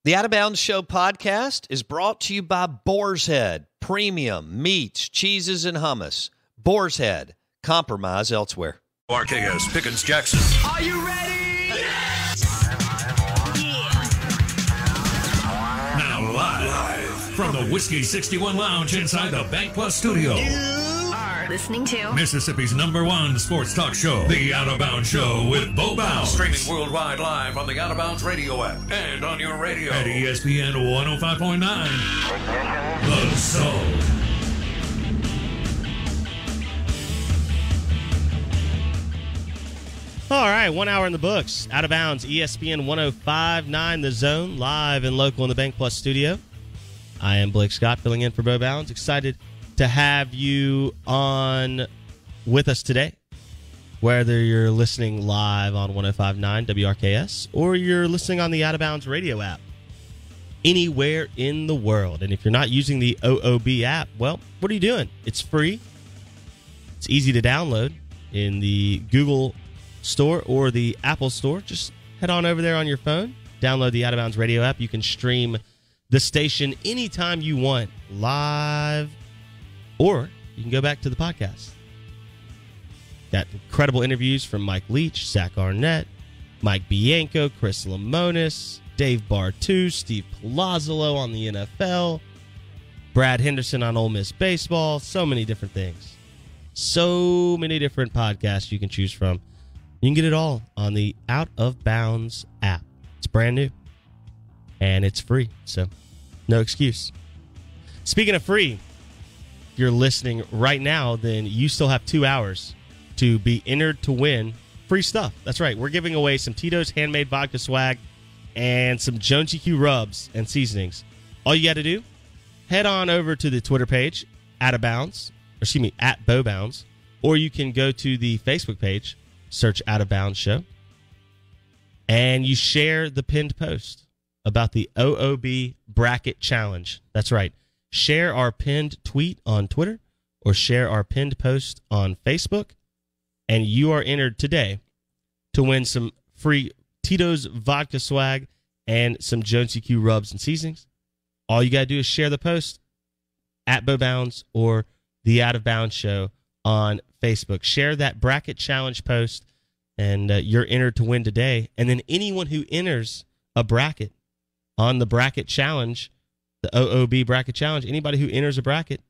The Out of Bounds Show podcast is brought to you by Boar's Head, premium meats, cheeses, and hummus. Boar's Head, compromise elsewhere. RKS Pickens Jackson. Are you ready? Yes! Now live from the Whiskey 61 Lounge inside the Bank Plus studio. You are listening to Mississippi's #1 sports talk show, The Out of Bounds Show with Bo Bounds. Streaming worldwide live on the Out of Bounds radio app and on your radio at ESPN 105.9. The Zone. All right, 1 hour in the books. Out of Bounds, ESPN 105.9 The Zone, live and local in the Bank Plus studio. I am Blake Scott, filling in for Bo Bounds. Excited to have you on with us today, whether you're listening live on 105.9 WRKS or you're listening on the Out of Bounds radio app, anywhere in the world. And if you're not using the OOB app, well, what are you doing? It's free. It's easy to download in the Google Store or the Apple Store. Just head on over there on your phone, download the Out of Bounds radio app. You can stream the station anytime you want, live, or you can go back to the podcast. Got incredible interviews from Mike Leach, Zach Arnett, Mike Bianco, Chris Lemonis, Dave Bartu, Steve Palazzolo on the NFL, Brad Henderson on Ole Miss baseball. So many different things. So many different podcasts you can choose from. You can get it all on the Out of Bounds app. It's brand new, and it's free, so no excuse. Speaking of free, if you're listening right now, then you still have 2 hours to be entered to win free stuff. That's right. We're giving away some Tito's handmade vodka swag and some Jonesy Q rubs and seasonings. All you got to do, head on over to the Twitter page, at Bo Bounds, or you can go to the Facebook page, search Out of Bounds Show, and you share the pinned post about the OOB Bracket Challenge. That's right. Share our pinned tweet on Twitter or share our pinned post on Facebook, and you are entered today to win some free Tito's vodka swag and some Jonesy Q rubs and seasonings. All you got to do is share the post at Bo Bounds or the Out of Bounds Show on Facebook. Share that Bracket Challenge post, and you're entered to win today. And then anyone who enters a bracket on the Bracket Challenge, the OOB Bracket Challenge, anybody who enters a bracket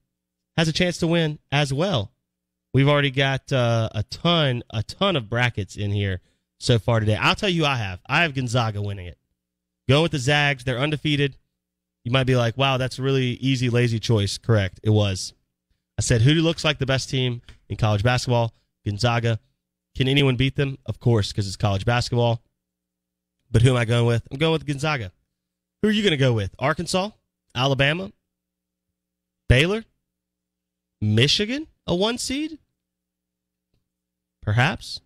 has a chance to win as well. We've already got a ton of brackets in here so far today. I'll tell you I have Gonzaga winning it. Going with the Zags. They're undefeated. You might be like, wow, that's a really easy, lazy choice. Correct. It was. I said, who looks like the best team in college basketball? Gonzaga. Can anyone beat them? Of course, because it's college basketball. But who am I going with? I'm going with Gonzaga. Who are you going to go with? Arkansas? Alabama? Baylor? Michigan? A 1 seed? Perhaps?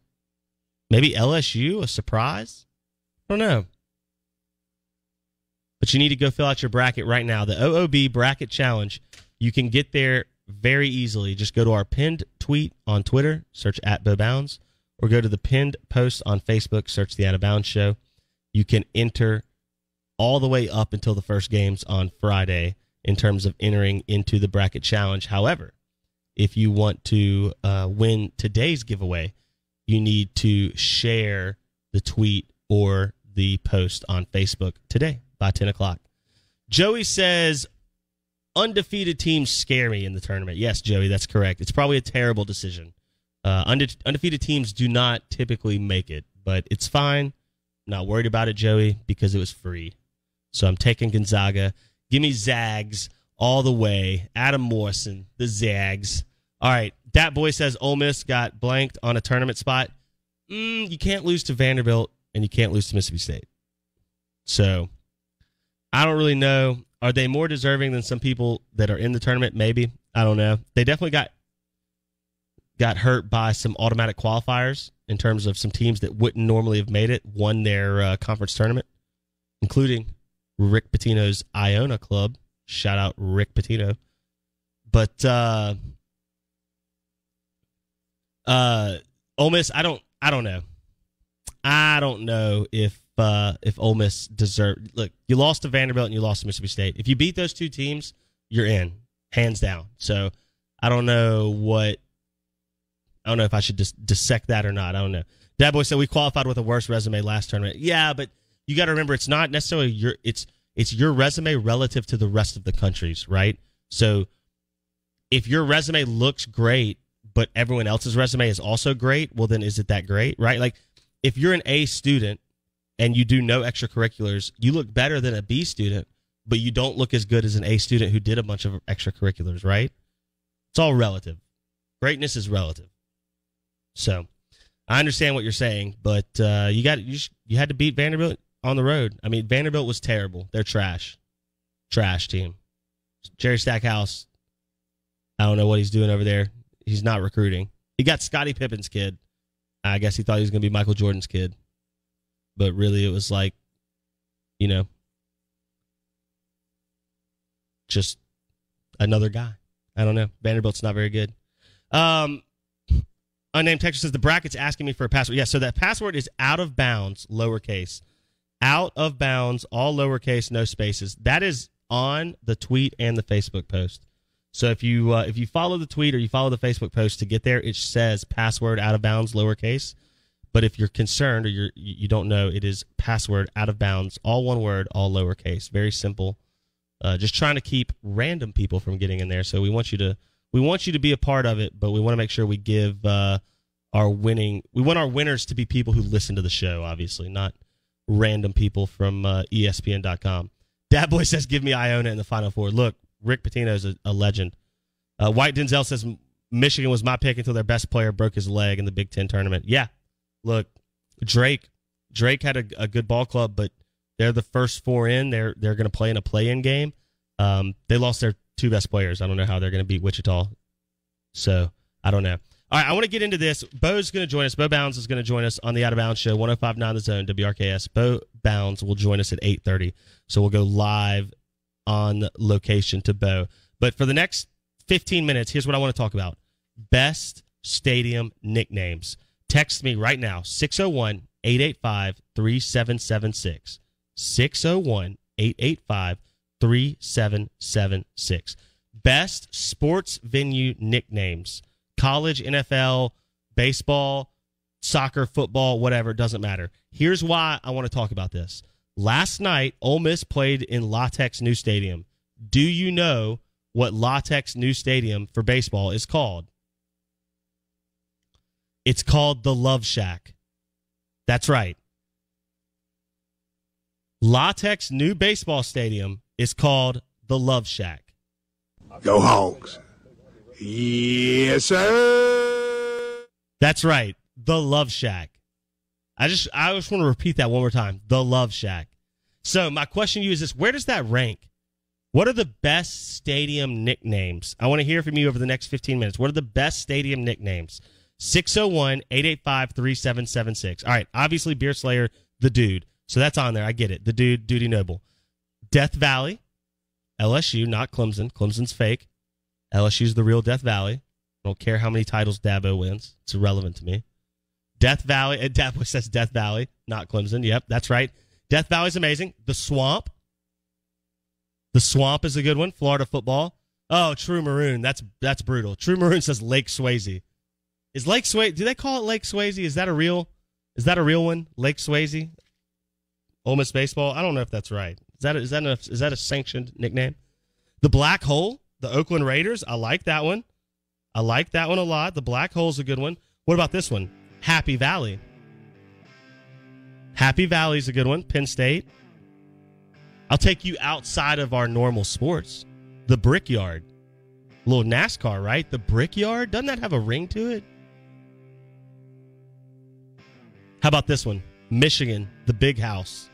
Maybe LSU? A surprise? I don't know. But you need to go fill out your bracket right now. The OOB Bracket Challenge. You can get there very easily. Just go to our pinned tweet on Twitter, search at Bo Bounds, or go to the pinned post on Facebook, search the Out of Bounds Show. You can enter all the way up until the first games on Friday in terms of entering into the Bracket Challenge. However, if you want to win today's giveaway, you need to share the tweet or the post on Facebook today by 10 o'clock. Joey says, undefeated teams scare me in the tournament. Yes, Joey, that's correct. It's probably a terrible decision. Undefeated teams do not typically make it, but it's fine. Not worried about it, Joey, because it was free. So I'm taking Gonzaga. Give me Zags all the way. Adam Morrison, the Zags. All right, that boy says Ole Miss got blanked on a tournament spot. You can't lose to Vanderbilt, and you can't lose to Mississippi State. So I don't really know. Are they more deserving than some people that are in the tournament? Maybe. I don't know. They definitely got hurt by some automatic qualifiers in terms of some teams that wouldn't normally have made it, won their conference tournament, including Rick Pitino's Iona club. Shout out Rick Pitino. But Ole Miss, I don't know. I don't know if Ole Miss deserved. Look, you lost to Vanderbilt and you lost to Mississippi State. If you beat those two teams, you're in, hands down. So I don't know if I should just dissect that or not. I don't know. Dad Boy said we qualified with a worse resume last tournament. Yeah, but you got to remember it's not necessarily it's your resume relative to the rest of the country's, right? So if your resume looks great, but everyone else's resume is also great, well, then is it that great, right? Like if you're an A student and you do no extracurriculars, you look better than a B student, but you don't look as good as an A student who did a bunch of extracurriculars, right? It's all relative. Greatness is relative. So I understand what you're saying, but you had to beat Vanderbilt on the road. I mean, Vanderbilt was terrible. They're trash team. Jerry Stackhouse, I don't know what he's doing over there. He's not recruiting. He got Scottie Pippen's kid. I guess he thought he was going to be Michael Jordan's kid, but really it was like, just another guy. I don't know. Vanderbilt's not very good. Unnamed texter says the bracket's asking me for a password. Yeah, so that password is out of bounds, lowercase. Out of bounds, all lowercase, no spaces. That is on the tweet and the Facebook post. So if you follow the tweet or you follow the Facebook post to get there, it says password out of bounds, lowercase. But if you're concerned or you don't know, it is password out of bounds, all one word, all lowercase. Very simple. Just trying to keep random people from getting in there. So we want you to be a part of it, but we want to make sure we give we want our winners to be people who listen to the show, obviously, not random people from ESPN.com. Dad Boy says, give me Iona in the Final Four. Look, Rick Pitino's a legend. White Denzel says, Michigan was my pick until their best player broke his leg in the Big Ten tournament. Yeah, look, Drake had a good ball club, but they're the first four in. They're going to play in a play-in game. They lost their two best players. I don't know how they're going to beat Wichita. So, I don't know. All right, I want to get into this. Bo's going to join us. Bo Bounds is going to join us on the Out of Bounds Show, 105.9 The Zone, WRKS. Bo Bounds will join us at 8:30. So we'll go live on location to Bo. But for the next 15 minutes, here's what I want to talk about. Best stadium nicknames. Text me right now, 601-885-3776. 601-885-3776. Best sports venue nicknames. College, NFL, baseball, soccer, football, whatever, it doesn't matter. Here's why I want to talk about this. Last night, Ole Miss played in Latex New Stadium. Do you know what Latex New Stadium for baseball is called? It's called the Love Shack. That's right. Latex New Baseball Stadium is called the Love Shack. Go Hogs. Yes, sir. That's right. The Love Shack. I just want to repeat that one more time. The Love Shack. So my question to you is this. Where does that rank? What are the best stadium nicknames? I want to hear from you over the next 15 minutes. What are the best stadium nicknames? 601-885-3776. All right. Obviously, Beer Slayer, the dude. So that's on there. I get it. The dude, Duty Noble. Death Valley. LSU, not Clemson. Clemson's fake. LSU's the real Death Valley. I don't care how many titles Dabo wins. It's irrelevant to me. Death Valley. Dabo says Death Valley, not Clemson. Yep, that's right. Death Valley's amazing. The Swamp. The Swamp is a good one. Florida football. Oh, True Maroon. That's brutal. True Maroon says Lake Swayze. Is Lake Swayze? Do they call it Lake Swayze? Is that a real one? Lake Swayze. Ole Miss baseball. I don't know if that's right. Is that a sanctioned nickname? The Black Hole. The Oakland Raiders. I like that one. I like that one a lot. The Black Hole's a good one. What about this one? Happy Valley. Happy Valley's a good one. Penn State. I'll take you outside of our normal sports. The Brickyard. A little NASCAR, right? The Brickyard. Doesn't that have a ring to it? How about this one? Michigan. The Big House.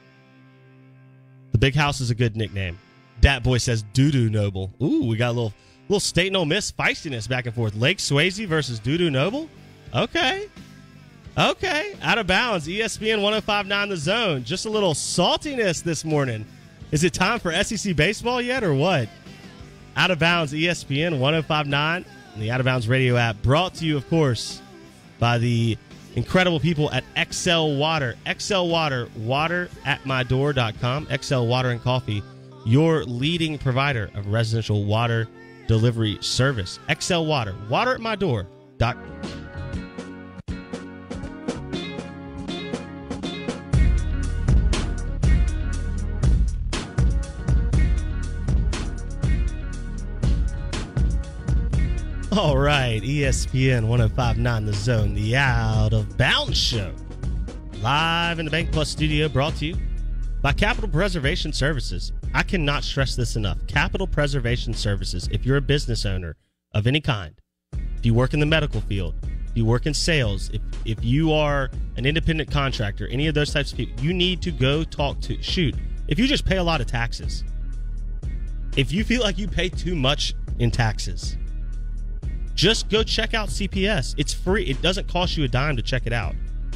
The Big House is a good nickname. Dat Boy says Doo-Doo Noble. Ooh, we got a little State and Ole Miss feistiness back and forth. Lake Swayze versus Doo-Doo Noble? Okay. Out of bounds. ESPN 105.9 The Zone. Just a little saltiness this morning. Is it time for SEC baseball yet or what? Out of bounds. ESPN 105.9 and the Out of Bounds radio app. Brought to you, of course, by the incredible people at XL Water. XL Water, wateratmydoor.com. XL Water and Coffee, your leading provider of residential water delivery service. XL Water, wateratmydoor.com. All right, ESPN 105.9 The Zone, the Out of Bounds Show. Live in the Bank Plus studio, brought to you by Capital Preservation Services. I cannot stress this enough. Capital Preservation Services, if you're a business owner of any kind, if you work in the medical field, if you work in sales, if you are an independent contractor, any of those types of people, you need to go talk to, if you just pay a lot of taxes, if you feel like you pay too much in taxes, just go check out CPS. It's free. It doesn't cost you a dime to check it out.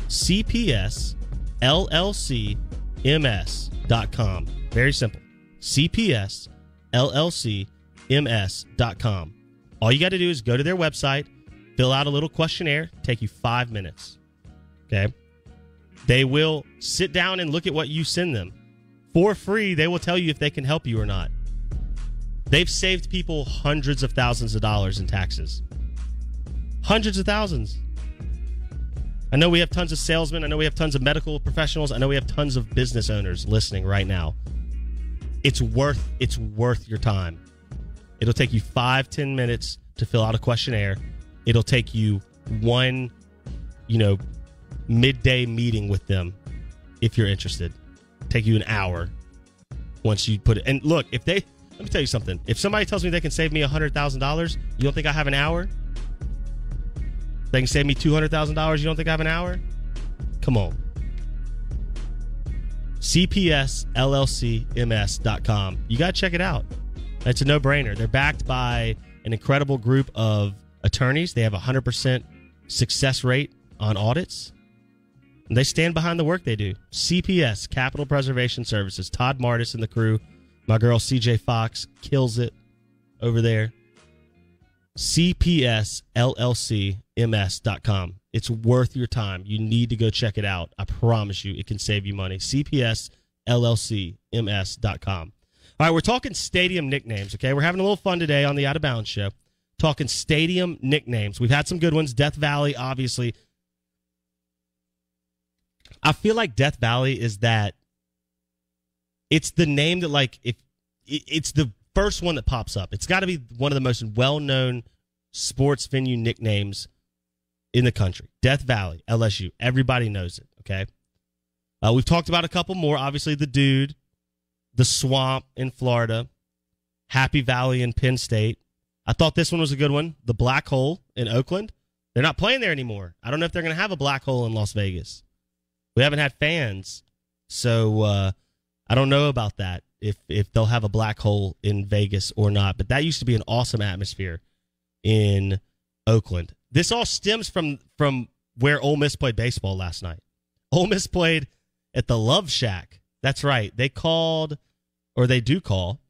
CPSLLCMS.com. Very simple. CPSLLCMS.com. All you got to do is go to their website, fill out a little questionnaire, take you 5 minutes. Okay? They will sit down and look at what you send them. For free, they will tell you if they can help you or not. They've saved people hundreds of thousands of dollars in taxes. Hundreds of thousands. I know we have tons of salesmen. I know we have tons of medical professionals. I know we have tons of business owners listening right now. It's worth your time. It'll take you 5-10 minutes to fill out a questionnaire. It'll take you one, midday meeting with them if you're interested. Take you an hour once you put it. And look, let me tell you something. If somebody tells me they can save me $100,000, you don't think I have an hour? They can save me $200,000, you don't think I have an hour? Come on. CPSLLCMS.com. You got to check it out. It's a no-brainer. They're backed by an incredible group of attorneys. They have a 100% success rate on audits. And they stand behind the work they do. CPS, Capital Preservation Services. Todd Martis and the crew. My girl CJ Fox kills it over there. CPSLLCMS.com. It's worth your time. You need to go check it out. I promise you it can save you money. CPSLLCMS.com. All right, we're talking stadium nicknames, okay? We're having a little fun today on the Out of Bounds Show. Talking stadium nicknames. We've had some good ones. Death Valley, obviously. I feel like Death Valley is that it's the name that, if it's the first one that pops up. It's got to be one of the most well-known sports venue nicknames in the country. Death Valley, LSU. Everybody knows it, okay? We've talked about a couple more. Obviously, the Dude, the Swamp in Florida, Happy Valley in Penn State. I thought this one was a good one. The Black Hole in Oakland. They're not playing there anymore. I don't know if they're going to have a Black Hole in Las Vegas. We haven't had fans, so I don't know about that, if they'll have a Black Hole in Vegas or not. But that used to be an awesome atmosphere in Oakland. This all stems from where Ole Miss played baseball last night. Ole Miss played at the Love Shack. That's right. They do call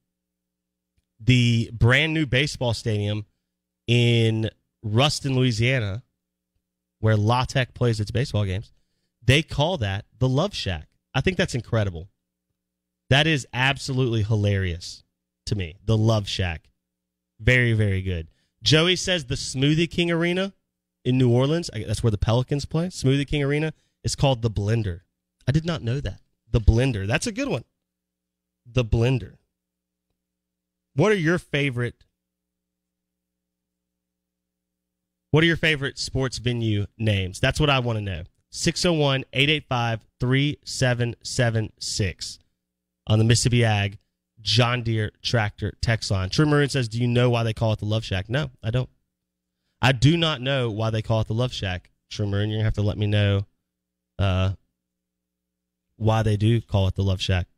the brand new baseball stadium in Ruston, Louisiana, where La Tech plays its baseball games. They call that the Love Shack. I think that's incredible. That is absolutely hilarious to me. The Love Shack. Very, very good. Joey says the Smoothie King Arena in New Orleans, that's where the Pelicans play. Smoothie King Arena is called the Blender. I did not know that. The Blender. That's a good one. The Blender. What are your favorite sports venue names? That's what I want to know. 601-885-3776 on the Mississippi Ag John Deere Tractor text line. True Maroon says, do you know why they call it the Love Shack? No, I don't. I do not know why they call it the Love Shack. True Maroon, you're going to have to let me know why they do call it the Love Shack.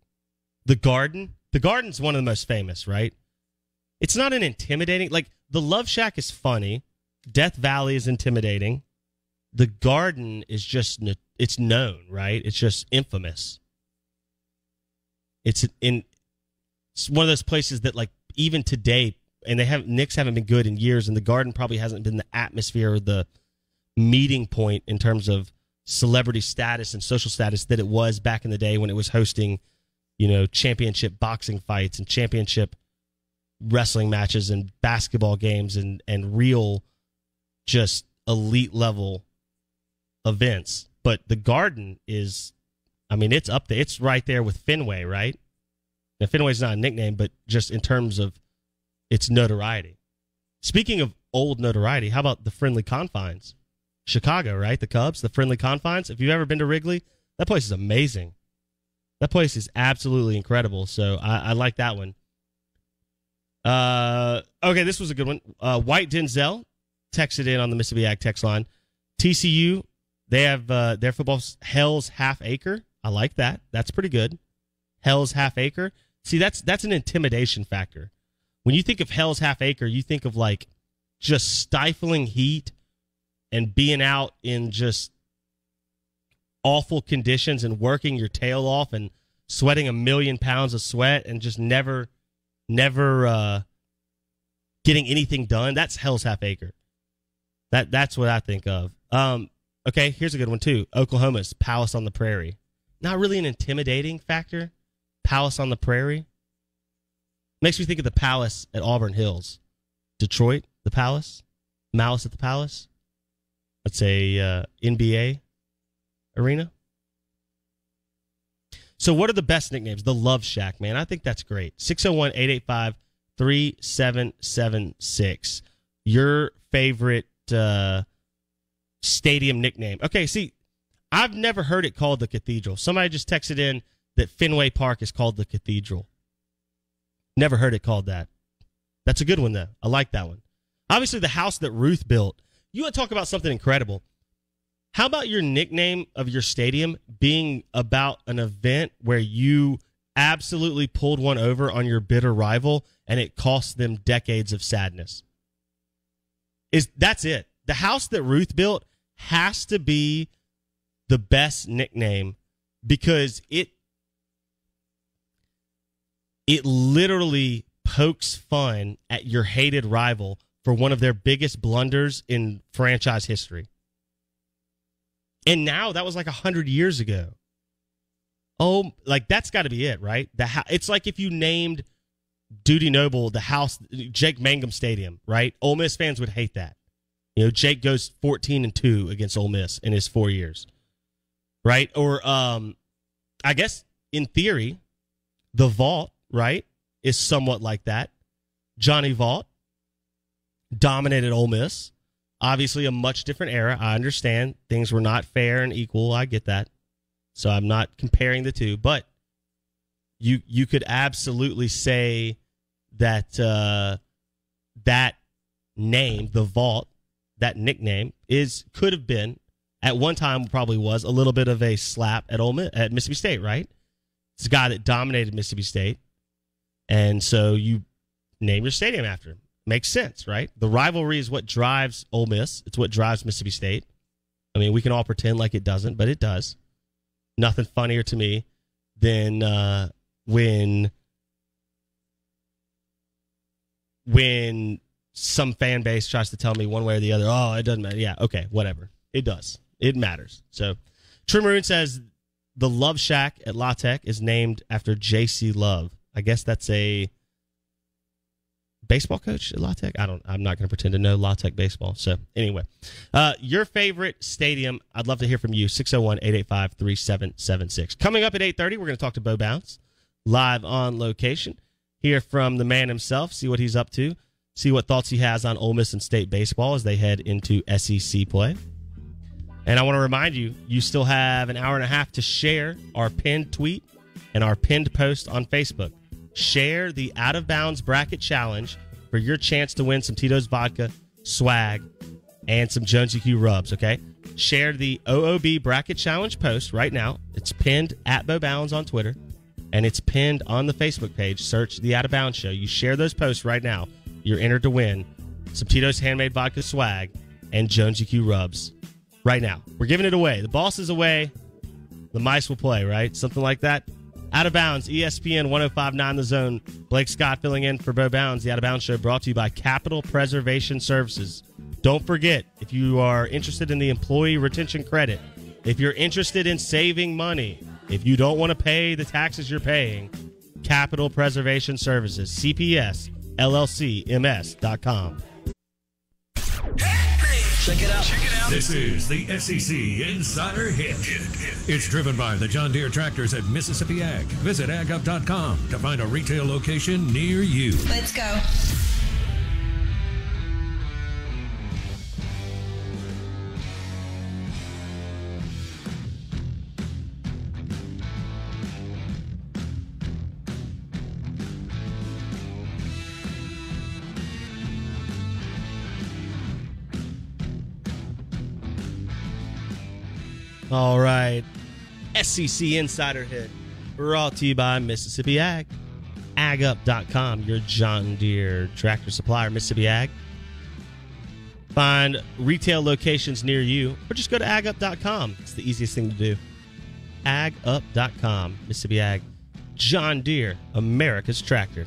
The Garden. The Garden's one of the most famous, right? It's not an intimidating... the Love Shack is funny. Death Valley is intimidating. The Garden is just... It's known, right? It's just infamous. It's one of those places that, even today, and Knicks haven't been good in years, and the Garden probably hasn't been the atmosphere or the meeting point in terms of celebrity status and social status that it was back in the day when it was hosting, championship boxing fights and championship wrestling matches and basketball games and real just elite level events. But the Garden is, it's up there. It's right there with Fenway, right? Now, Fenway's not a nickname, but just in terms of its notoriety. Speaking of old notoriety, how about the Friendly Confines? Chicago, right? The Cubs, the Friendly Confines. If you've ever been to Wrigley, that place is amazing. That place is absolutely incredible. So I like that one. Okay, this was a good one. White Denzel texted in on the Mississippi Ag text line. TCU, they have their football's Hell's Half Acre. I like that. That's pretty good. Hell's Half Acre. See, that's an intimidation factor. When you think of Hell's Half Acre, you think of like just stifling heat and being out in just awful conditions and working your tail off and sweating 1,000,000 pounds of sweat and just never getting anything done. That's Hell's Half Acre. That's what I think of. Okay, here's a good one too. Oklahoma's Palace on the Prairie. Not really an intimidating factor. Palace on the Prairie. Makes me think of the Palace at Auburn Hills. Detroit, the Palace. Malice at the Palace. That's a NBA arena. So what are the best nicknames? The Love Shack, man. I think that's great. 601-885-3776. Your favorite stadium nickname. Okay, see, I've never heard it called the Cathedral. Somebody just texted in that Fenway Park is called the Cathedral. Never heard it called that. That's a good one, though. I like that one. Obviously, the house that Ruth built. You want to talk about something incredible. How about your nickname of your stadium being about an event where you absolutely pulled one over on your bitter rival and it cost them decades of sadness? That's it. The house that Ruth built has to be the best nickname because it literally pokes fun at your hated rival for one of their biggest blunders in franchise history. And now that was like 100 years ago. Oh, like that's got to be it, right? It's like if you named Duty Noble the house, Jake Mangum Stadium, right? Ole Miss fans would hate that. Jake goes 14-2 against Ole Miss in his 4 years, right? Or I guess in theory, the Vault, right, is somewhat like that. Johnny Vault dominated Ole Miss. Obviously, a much different era. I understand things were not fair and equal. I get that. So I'm not comparing the two. But you could absolutely say that that name, the Vault, that nickname, could have been, at one time probably was, a little bit of a slap at at Mississippi State, right? It's a guy that dominated Mississippi State. And so you name your stadium after him. Makes sense, right? The rivalry is what drives Ole Miss. It's what drives Mississippi State. I mean, we can all pretend like it doesn't, but it does. Nothing funnier to me than when some fan base tries to tell me one way or the other, oh, it doesn't matter. Yeah, okay, whatever. It does. It matters. So, True Maroon says the Love Shack at La Tech is named after J.C. Love. I guess that's a baseball coach at La Tech. I'm not going to pretend to know La Tech baseball. So anyway, your favorite stadium, I'd love to hear from you. 601-885-3776. Coming up at 8:30, we're going to talk to Bo Bounce live on location. Hear from the man himself, see what he's up to, see what thoughts he has on Ole Miss and State baseball as they head into SEC play. And I want to remind you, you still have an hour and a half to share our pinned tweet and our pinned post on Facebook. Share the Out of Bounds Bracket Challenge for your chance to win some Tito's Vodka, swag, and some Jonesy Q rubs, okay? Share the OOB Bracket Challenge post right now. It's pinned at Bo Bounds on Twitter, and it's pinned on the Facebook page. Search the Out of Bounds Show. You share those posts right now. You're entered to win some Tito's Handmade Vodka, swag, and Jonesy Q rubs right now. We're giving it away. The boss is away. The mice will play, right? Something like that. Out of Bounds, ESPN 105.9 The Zone. Blake Scott filling in for Bo Bounds. The Out of Bounds Show brought to you by Capital Preservation Services. Don't forget, if you are interested in the employee retention credit, If you're interested in saving money, if you don't want to pay the taxes you're paying, Capital Preservation Services, CPS, LLC, MS.com. Check it out. This is the SEC Insider Hit. It's driven by the John Deere tractors at Mississippi Ag. Visit agup.com to find a retail location near you. Let's go. All right. SEC Insider Hit brought to you by Mississippi Ag. AgUp.com, your John Deere tractor supplier, Mississippi Ag. Find retail locations near you, or just go to AgUp.com. It's the easiest thing to do. AgUp.com, Mississippi Ag. John Deere, America's tractor.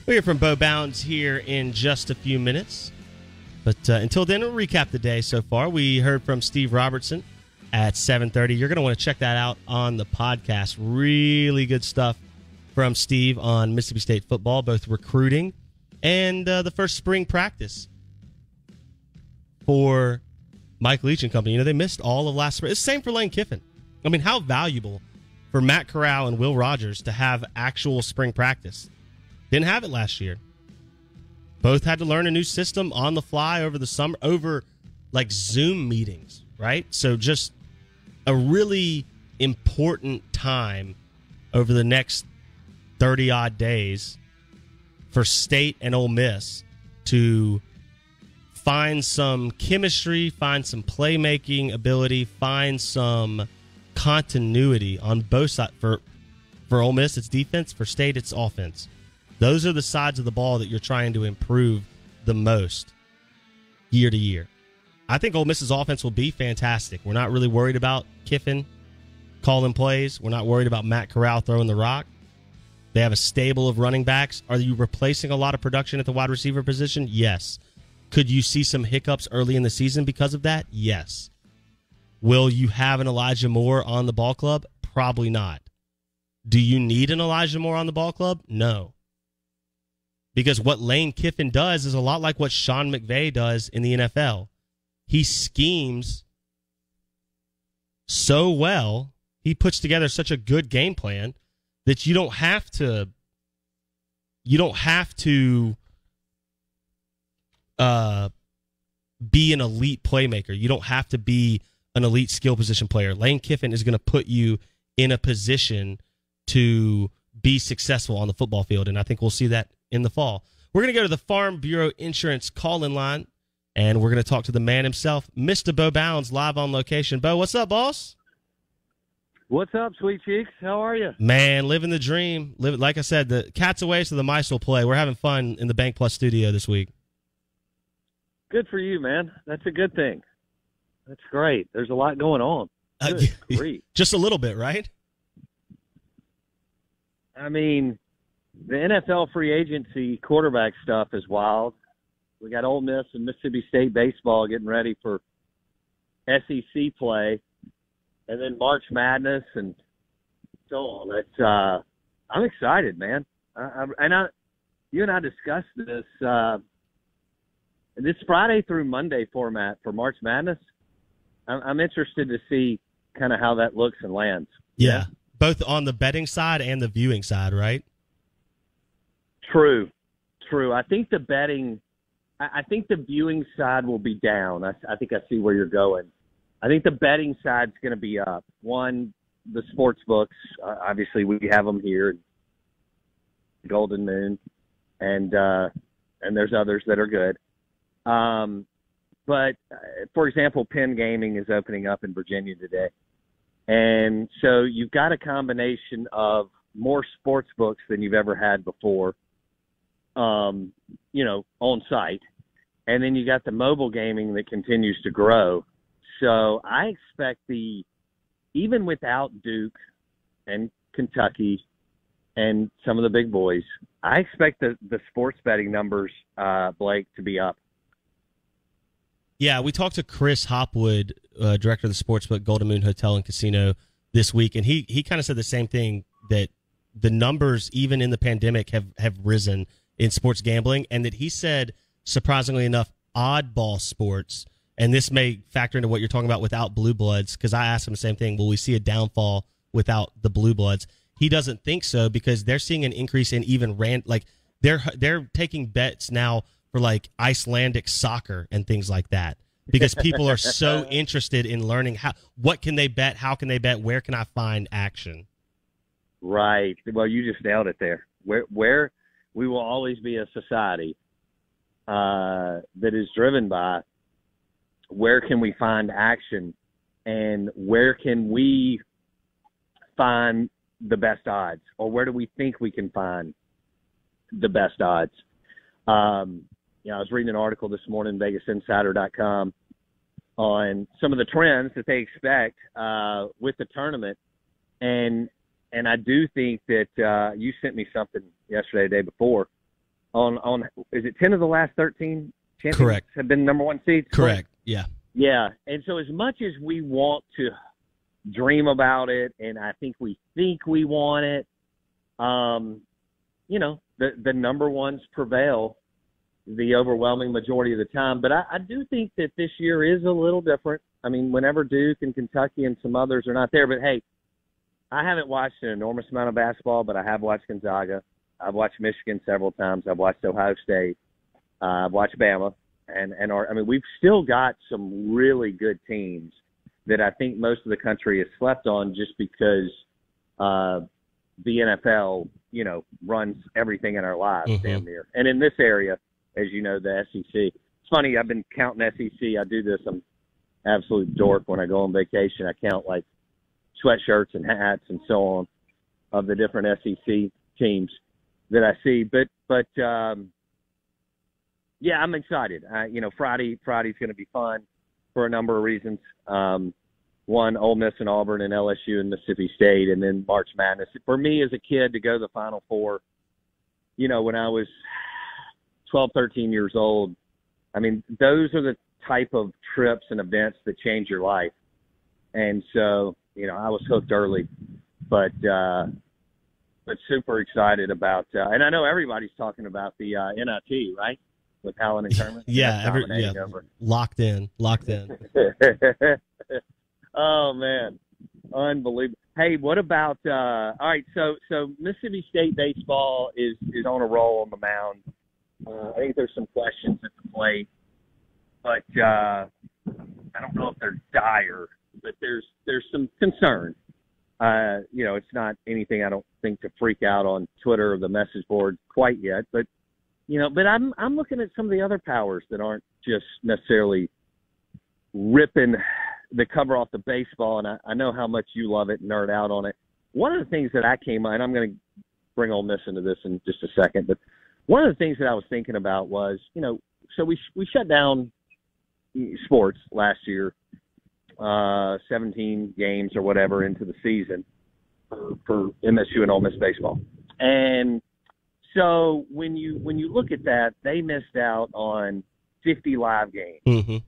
We'll hear from Bo Bounds here in just a few minutes. But until then, we'll recap the day so far. We heard from Steve Robertson at 7:30. You're going to want to check that out on the podcast. Really good stuff from Steve on Mississippi State football, both recruiting and the first spring practice for Mike Leach and company. You know, they missed all of last spring. It's the same for Lane Kiffin. I mean, how valuable for Matt Corral and Will Rogers to have actual spring practice. Didn't have it last year. Both had to learn a new system on the fly over the summer, over like Zoom meetings, right? So just a really important time over the next 30-odd days for State and Ole Miss to find some chemistry, find some playmaking ability, find some continuity on both sides. For Ole Miss, it's defense. For State, it's offense. Those are the sides of the ball that you're trying to improve the most year to year. I think Ole Miss's offense will be fantastic. We're not really worried about Kiffin calling plays. We're not worried about Matt Corral throwing the rock. They have a stable of running backs. Are you replacing a lot of production at the wide receiver position? Yes. Could you see some hiccups early in the season because of that? Yes. Will you have an Elijah Moore on the ball club? Probably not. Do you need an Elijah Moore on the ball club? No. Because what Lane Kiffin does is a lot like what Sean McVay does in the NFL. He schemes so well, he puts together such a good game plan that you don't have to be an elite playmaker. You don't have to be an elite skill position player. Lane Kiffin is going to put you in a position to be successful on the football field, and I think we'll see that in the fall. We're going to go to the Farm Bureau Insurance call-in line, and we're going to talk to the man himself, Mr. Bo Bounds, live on location. Bo, what's up, boss? What's up, sweet cheeks? How are you? Man, living the dream. Like I said, the cat's away, so the mice will play. We're having fun in the Bank Plus studio this week. Good for you, man. That's a good thing. That's great. There's a lot going on. Good grief. Just a little bit, right? I mean, the NFL free agency quarterback stuff is wild. We got Ole Miss and Mississippi State baseball getting ready for SEC play, and then March Madness and so on. It's I'm excited, man. You and I discussed this this Friday through Monday format for March Madness. I'm interested to see kind of how that looks and lands. Yeah, both on the betting side and the viewing side, right? True. I think the betting, I think the viewing side will be down. I think I see where you're going. I think the betting side's going to be up. One, the sports books, obviously we have them here, Golden Moon, and there's others that are good. But for example, Penn Gaming is opening up in Virginia today. And so you've got a combination of more sports books than you've ever had before, on site. And then you got the mobile gaming that continues to grow. So I expect even without Duke and Kentucky and some of the big boys, I expect the sports betting numbers, Blake, to be up. Yeah, we talked to Chris Hopwood, director of the Sportsbook Golden Moon Hotel and Casino this week, and he kind of said the same thing, that the numbers, even in the pandemic, have risen in sports gambling, and that he said, surprisingly enough, oddball sports, and this may factor into what you're talking about without blue bloods, because I asked him the same thing, will we see a downfall without the blue bloods? He doesn't think so, because they're seeing an increase in even they're taking bets now for like Icelandic soccer and things like that, because people are so interested in learning what can they bet, how can they bet, where can I find action? Right. Well, you just nailed it there. Where we will always be a society that is driven by where can we find action and where can we find the best odds, or where do we think we can find the best odds? I was reading an article this morning, VegasInsider.com, on some of the trends that they expect with the tournament, and I do think that you sent me something yesterday, the day before, on is it 10 of the last 13 champions Correct. Have been number one seeds? Correct. Yeah. Yeah, and so as much as we want to dream about it, and I think we want it, the number ones prevail the overwhelming majority of the time. But I do think that this year is a little different. I mean, whenever Duke and Kentucky and some others are not there, but hey, I haven't watched an enormous amount of basketball, but I have watched Gonzaga. I've watched Michigan several times. I've watched Ohio State. I've watched Bama. We've still got some really good teams that I think most of the country has slept on just because the NFL, runs everything in our lives damn near. And in this area, as you know, the SEC. It's funny, I've been counting SEC. I do this. I'm an absolute dork when I go on vacation. I count like sweatshirts and hats and so on of the different SEC teams that I see. But yeah, I'm excited. Friday's going to be fun for a number of reasons. One, Ole Miss and Auburn and LSU and Mississippi State, and then March Madness. For me as a kid to go to the Final Four, when I was 12, 13 years old, those are the type of trips and events that change your life. And so, I was hooked early, but super excited about, and I know everybody's talking about the NIT, right? With Allen and Kermit. Locked in. Oh man, unbelievable. Hey, what about? All right, so Mississippi State baseball is on a roll on the mound. I think there's some questions at the plate, but I don't know if they're dire, but there's some concern. It's not anything I don't think to freak out on Twitter or the message board quite yet, but I'm looking at some of the other powers that aren't just necessarily ripping the cover off the baseball, and I know how much you love it and nerd out on it. One of the things that I came on, and I'm going to bring Ole Miss into this in just a second, but one of the things that I was thinking about was, so we shut down sports last year, 17 games or whatever into the season for MSU and Ole Miss baseball. And so when you look at that, they missed out on 50 live games,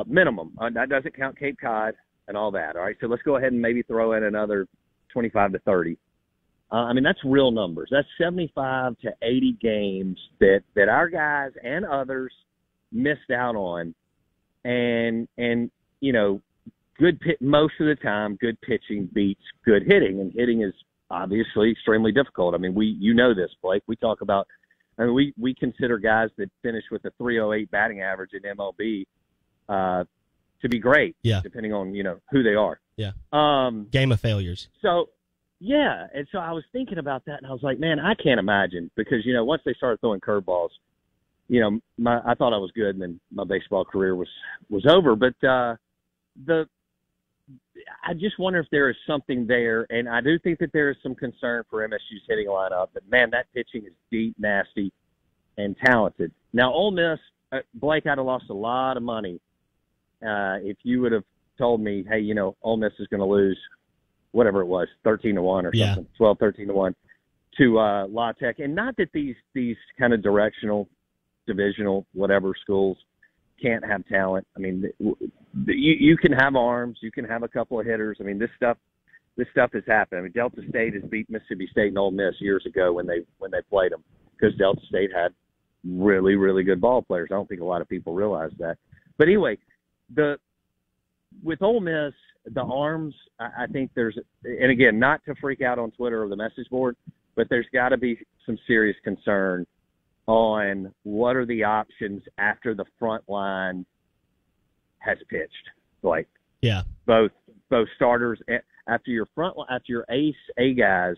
minimum. That doesn't count Cape Cod and all that. All right, so let's go ahead and maybe throw in another 25 to 30. That's real numbers. That's 75 to 80 games that our guys and others missed out on, and good most of the time, good pitching beats good hitting, and hitting is obviously extremely difficult. You know this, Blake. We talk about, we consider guys that finish with a 308 batting average in MLB to be great, depending on, who they are. Yeah. Game of failures. So, yeah. And so I was thinking about that, and I was like, man, I can't imagine, because, once they started throwing curveballs, I thought I was good, and then my baseball career was over. But I just wonder if there is something there, and I do think that there is some concern for MSU's hitting lineup. But, man, that pitching is deep, nasty, and talented. Now, Ole Miss, Blake, I'd have lost a lot of money if you would have told me, hey, Ole Miss is going to lose whatever it was, 13-1 or something, 12, 13-1 to La Tech. And not that these kind of directional, divisional, whatever schools can't have talent. I mean, you can have arms, you can have a couple of hitters. I mean, this stuff has happened. I mean, Delta State has beat Mississippi State and Ole Miss years ago when they played them, because Delta State had really, really good ball players. I don't think a lot of people realize that. But anyway, with Ole Miss, the arms, I think there's, and again, not to freak out on Twitter or the message board, but there's got to be some serious concern on what are the options after the front line has pitched. Like, yeah, both starters, after your ace A guys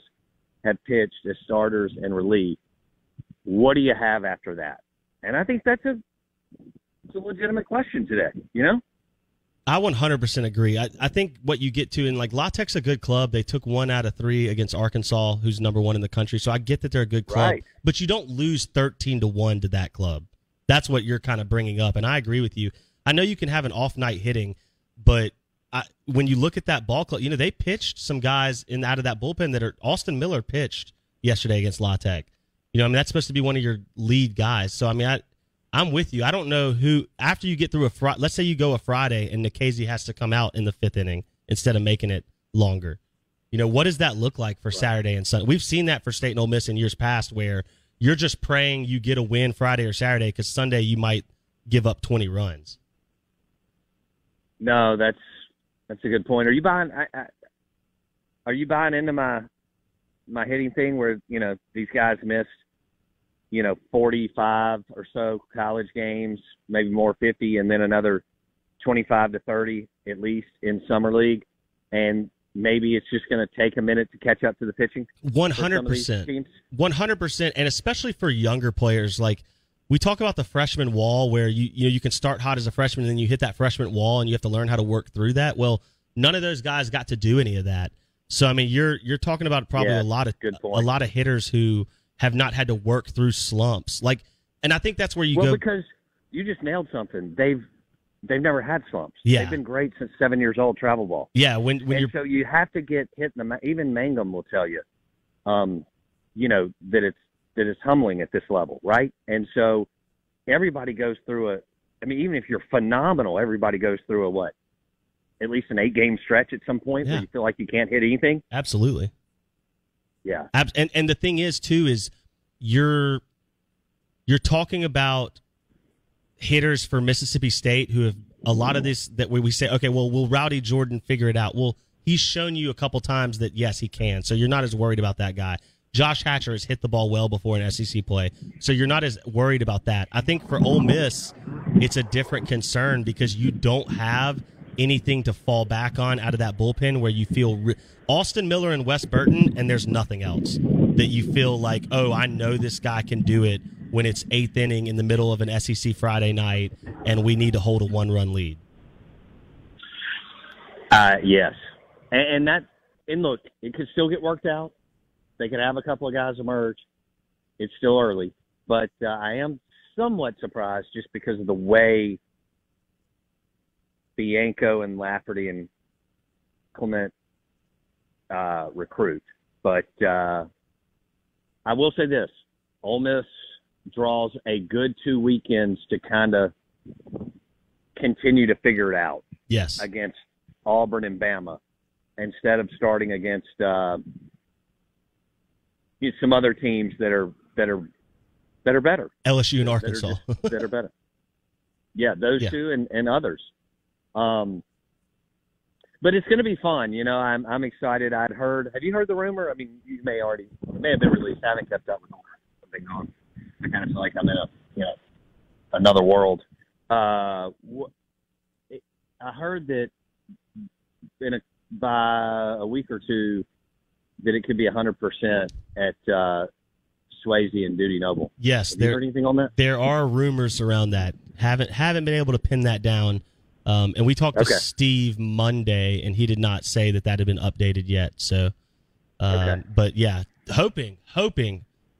have pitched as starters and relief, what do you have after that? And I think that's a legitimate question today, you know? I 100% agree. I think what you get to, and like La Tech's a good club. They took 1 out of 3 against Arkansas, who's number 1 in the country. So I get that they're a good club, right, but you don't lose 13-1 to that club. That's what you're kind of bringing up, and I agree with you. I know you can have an off night hitting, but when you look at that ball club, you know, they pitched some guys out of that bullpen that are. Austin Miller pitched yesterday against La Tech. You know, I mean, that's supposed to be one of your lead guys. So I mean, I'm with you. I don't know who, after you get through let's say you go a Friday and Nikhazy has to come out in the 5th inning instead of making it longer. You know, what does that look like for Saturday and Sunday? We've seen that for State and Ole Miss in years past, where you're just praying you get a win Friday or Saturday, because Sunday you might give up 20 runs. No, that's a good point. Are you buying into my hitting thing where, you know, these guys missed, you know, 45 or so college games, maybe more, 50, and then another 25 to 30 at least in summer league, and maybe it's just going to take a minute to catch up to the pitching? 100%. 100%, and especially for younger players. Like, we talk about the freshman wall, where you can start hot as a freshman and then you hit that freshman wall and you have to learn how to work through that. Well, none of those guys got to do any of that. So I mean, you're talking about probably a lot of hitters who have not had to work through slumps. Like, and I think that's where you go. Well, because you just nailed something. They've never had slumps. Yeah. They've been great since 7 years old, travel ball. Yeah, so you have to get hit in the, even Mangum will tell you, you know, that it's humbling at this level, right? And so everybody goes through even if you're phenomenal, everybody goes through at least an 8-game stretch at some point where you feel like you can't hit anything. Absolutely. Yeah. And the thing is, too, is you're talking about hitters for Mississippi State who have a lot of this, that we say, okay, well, will Rowdy Jordan figure it out? Well, he's shown you a couple times that, yes, he can. So you're not as worried about that guy. Josh Hatcher has hit the ball well before in SEC play, so you're not as worried about that. I think for Ole Miss, it's a different concern because you don't have anything to fall back on out of that bullpen where you feel Austin Miller and Wes Burton, and there's nothing else that you feel like, oh, I know this guy can do it when it's 8th inning in the middle of an SEC Friday night and we need to hold a 1-run lead. Yes. And look, it could still get worked out. They could have a couple of guys emerge. It's still early. But I am somewhat surprised just because of the way Bianco and Lafferty and Clement recruit. But I will say this. Ole Miss draws a good 2 weekends to kind of continue to figure it out. Yes. Against Auburn and Bama, instead of starting against some other teams that are better. LSU and Arkansas. that are better. Yeah, those two and others. But it's going to be fun. You know, I'm excited. Have you heard the rumor? I mean, it may have been released. I haven't kept up with what's been going on. I kind of feel like I'm in another world. I heard that by a week or two that it could be 100% at Swayze and Duty Noble. Yes. Have you heard anything on that? There are rumors around that. Haven't been able to pin that down. And we talked to Steve Monday, and he did not say that had been updated yet. So, but yeah, hoping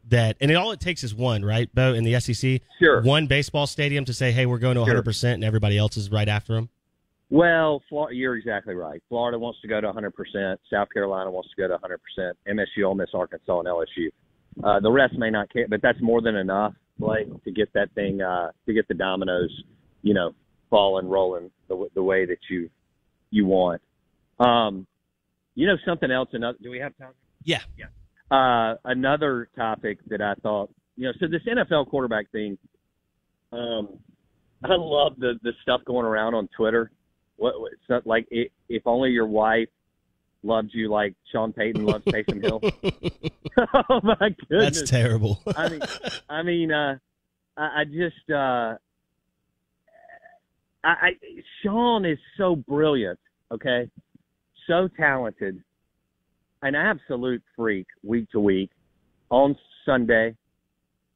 that, and all it takes is one, right, Bo, in the SEC? Sure. One baseball stadium to say, hey, we're going to 100%, and everybody else is right after them. Well, you're exactly right. Florida wants to go to 100%. South Carolina wants to go to 100%. MSU, Ole Miss, Arkansas, and LSU. The rest may not care, but that's more than enough, Blake, to get that thing, to get the dominoes falling, rolling the way that you want. Something else. Do we have time? Yeah. Another topic that I thought, so this NFL quarterback thing, I love the stuff going around on Twitter. It's not like if only your wife loved you like Sean Payton loves Taysom Hill. Oh my goodness, that's terrible. Sean is so brilliant, okay, so talented, an absolute freak week to week. On Sunday,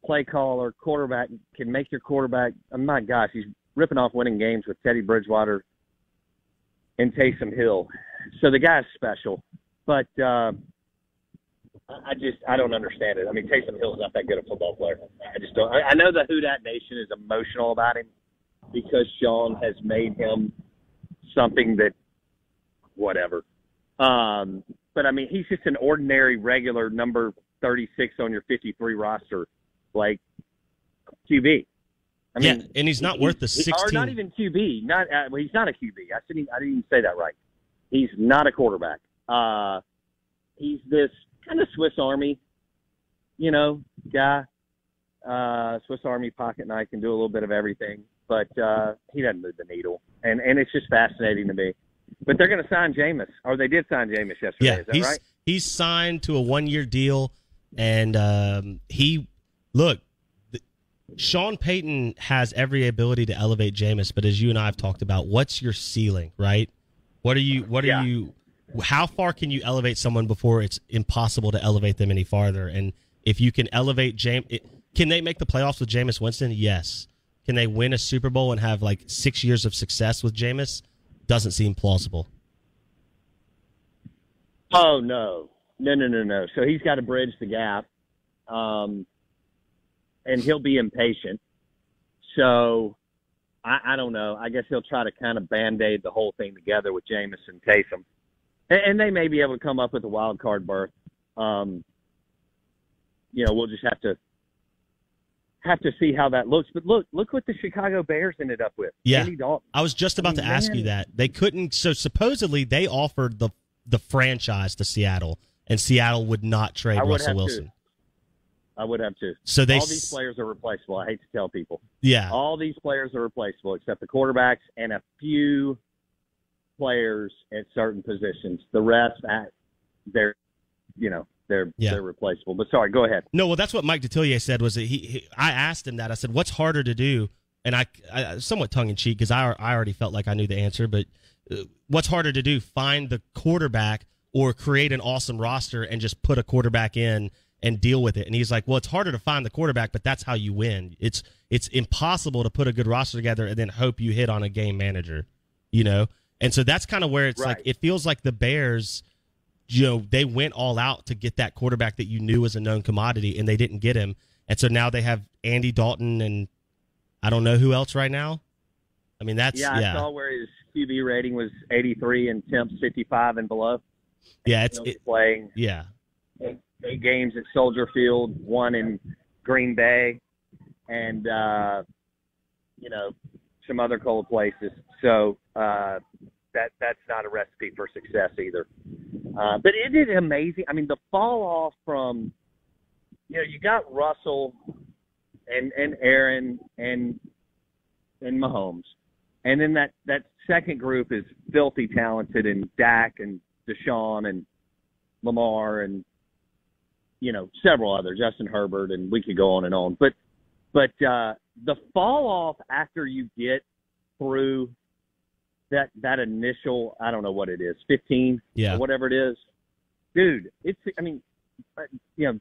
play caller, quarterback, can make your quarterback. Oh my gosh, he's ripping off winning games with Teddy Bridgewater and Taysom Hill. So the guy's special, but I don't understand it. I mean, Taysom Hill's not that good a football player. I just don't. I know the Who Dat Nation is emotional about him because Sean has made him something that, whatever. But I mean, he's just an ordinary, regular number 36 on your 53 roster, like QB. I mean, and he's not worth the 16. Or not even QB. He's not a QB. I didn't even say that right. He's not a quarterback. He's this kind of Swiss Army, guy. Swiss Army pocket knife, can do a little bit of everything, but he doesn't move the needle. And it's just fascinating to me. But they're going to sign Jameis, or they did sign Jameis yesterday. Yeah, is that right? He's signed to a 1-year deal, and Sean Payton has every ability to elevate Jameis, but as you and I have talked about, what's your ceiling, right? How far can you elevate someone before it's impossible to elevate them any farther? And if you can elevate Jameis, can they make the playoffs with Jameis Winston? Yes. Can they win a Super Bowl and have like 6 years of success with Jameis? Doesn't seem plausible. Oh, no. No. So he's got to bridge the gap, and he'll be impatient. So I don't know. I guess he'll try to kind of Band-Aid the whole thing together with Jameis and Taysom. And they may be able to come up with a wild card berth. We'll just have to see how that looks. But look what the Chicago Bears ended up with. Yeah, Andy Dalton. I was just about to ask you that. They couldn't. So supposedly they offered the franchise to Seattle, and Seattle would not trade Russell Wilson. I would have to. So all these players are replaceable. I hate to tell people. Yeah. All these players are replaceable except the quarterbacks and a few players at certain positions. The rest, they're replaceable. But sorry, go ahead. No, well, that's what Mike Detillier said. Was that I asked him that. I said, "What's harder to do?" And I somewhat tongue in cheek because I already felt like I knew the answer. But what's harder to do? Find the quarterback or create an awesome roster and just put a quarterback in and deal with it. And he's like, well, it's harder to find the quarterback, but that's how you win. It's impossible to put a good roster together and then hope you hit on a game manager, And so that's kind of where it's like, it feels like the Bears, they went all out to get that quarterback that you knew was a known commodity, and they didn't get him. And so now they have Andy Dalton and I don't know who else right now. I mean, I saw where his QB rating was 83 and temps 55 and below. Yeah, he's playing. Yeah. 8 games at Soldier Field, 1 in Green Bay, and some other cold places. So that's not a recipe for success either. But it is amazing. I mean, the fall off from you got Russell and Aaron and Mahomes, and then that second group is filthy talented, and Dak and Deshaun and Lamar and several others, Justin Herbert, and we could go on and on. But the fall off after you get through that initial, I don't know what it is, 15, or whatever it is, dude.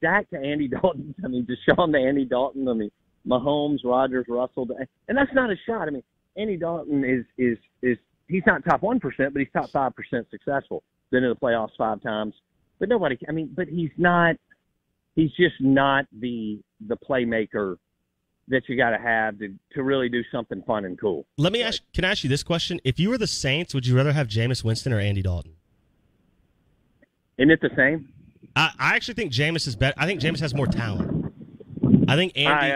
Dak to Andy Dalton. I mean, Deshaun to Andy Dalton. I mean, Mahomes, Rodgers, Russell, and that's not a shot. I mean, Andy Dalton is he's not top 1%, but he's top 5% successful. Been in the playoffs 5 times, but nobody. I mean, but he's not. He's just not the playmaker that you got to have to really do something fun and cool. Let me ask. Can I ask you this question? If you were the Saints, would you rather have Jameis Winston or Andy Dalton? Isn't it the same? I actually think Jameis is better. I think Jameis has more talent. I think Andy.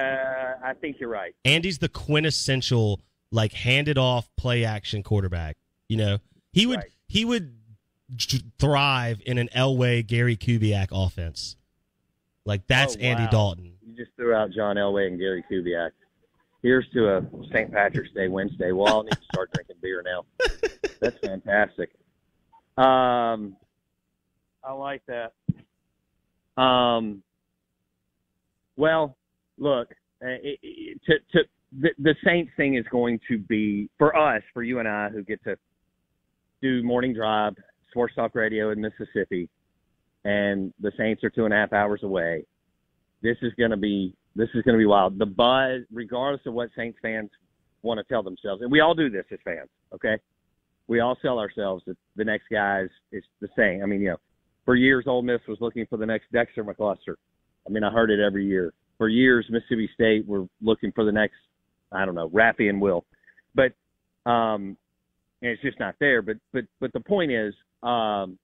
I think you're right. Andy's the quintessential like handed off play action quarterback. You know, he would thrive in an Elway, Gary Kubiak offense. Like that's Andy Dalton. You just threw out John Elway and Gary Kubiak. Here's to a St. Patrick's Day Wednesday. We'll all need to start drinking beer now. That's fantastic. I like that. Well, look, the Saints thing is going to be, for us, for you and I, who get to do morning drive, sports talk radio in Mississippi, and the Saints are 2.5 hours away. This is going to be wild. The buzz, regardless of what Saints fans want to tell themselves, and we all do this as fans, okay? We all sell ourselves that the next guy is the same. I mean, you know, for years, Ole Miss was looking for the next Dexter McCluster. I mean, I heard it every year. For years, Mississippi State were looking for the next, I don't know, Raffy and Will. But and it's just not there. But the point is that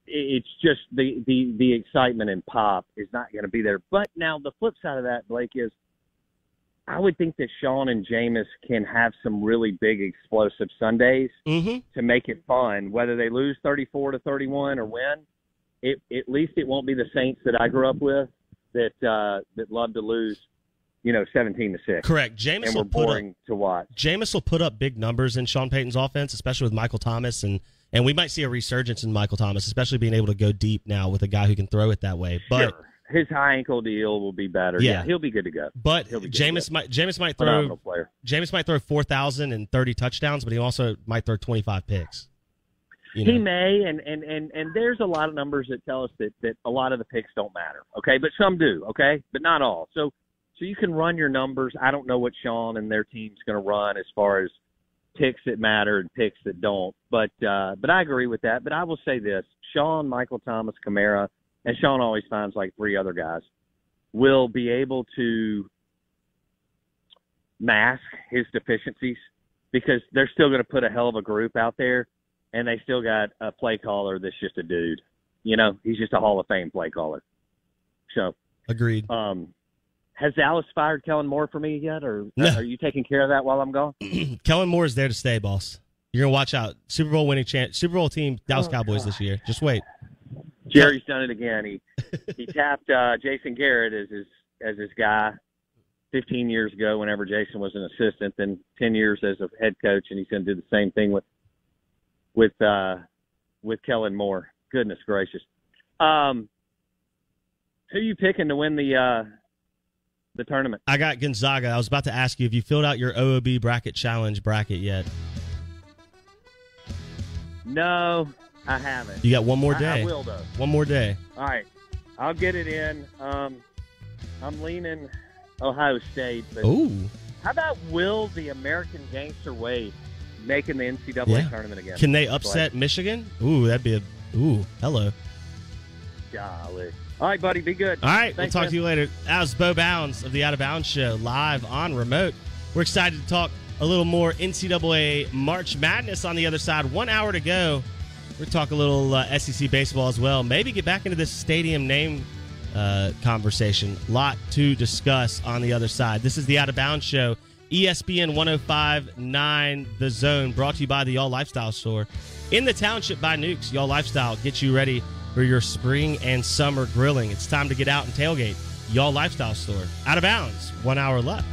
it's just the excitement and pop is not going to be there. But now the flip side of that, Blake, is I would think that Sean and Jameis can have some really big explosive Sundays to make it fun, whether they lose 34-31 or win. At least it won't be the Saints that I grew up with that love to lose, 17-6. Correct. Jameis will boring to watch. Jameis will put up big numbers in Sean Payton's offense, especially with Michael Thomas, and we might see a resurgence in Michael Thomas, especially being able to go deep now with a guy who can throw it that way. But sure. His high ankle deal will be better. Yeah, he'll be good to go. But Jameis might throw 4,030 touchdowns, but he also might throw 25 picks. He may, and there's a lot of numbers that tell us that a lot of the picks don't matter, okay? But some do, okay? But not all. So you can run your numbers. I don't know what Sean and their team's going to run as far as picks that matter and picks that don't. But I agree with that. But I will say this. Sean, Michael Thomas, Kamara, and Sean always finds like 3 other guys, will be able to mask his deficiencies because they're still going to put a hell of a group out there. And they still got a play caller that's just a dude. He's just a Hall of Fame play caller. So agreed. Has Dallas fired Kellen Moore for me yet, or no. Are you taking care of that while I'm gone? Kellen Moore is there to stay, boss. You're gonna watch out. Super Bowl team, Dallas Cowboys this year. Just wait. Jerry's done it again. He tapped Jason Garrett as his guy 15 years ago. Whenever Jason was an assistant, then 10 years as a head coach, and he's gonna do the same thing with Kellen Moore. Goodness gracious. Who you picking to win the tournament? I got Gonzaga. I was about to ask you if you filled out your OOB bracket challenge bracket yet. No, I haven't. You got one more day. I will, though. One more day. All right. I'll get it in. I'm leaning Ohio State. But ooh. How about will the American Gangster Wade making the NCAA tournament again? Can they upset Michigan? Ooh, that'd be hello. Golly. All right, buddy, be good. All right, Thanks, we'll talk to you later. That was Bo Bounds of the Out of Bounds Show, live on remote. We're excited to talk a little more NCAA March Madness on the other side. 1 hour to go. We're going to talk a little SEC baseball as well. Maybe get back into this stadium name conversation. Lot to discuss on the other side. This is the Out of Bounds Show. ESPN 105.9 The Zone, brought to you by the Y'all Lifestyle Store. In the Township by Nukes, Y'all Lifestyle gets you ready for your spring and summer grilling. It's time to get out and tailgate. Y'all Lifestyle Store. Out of bounds. 1 hour left.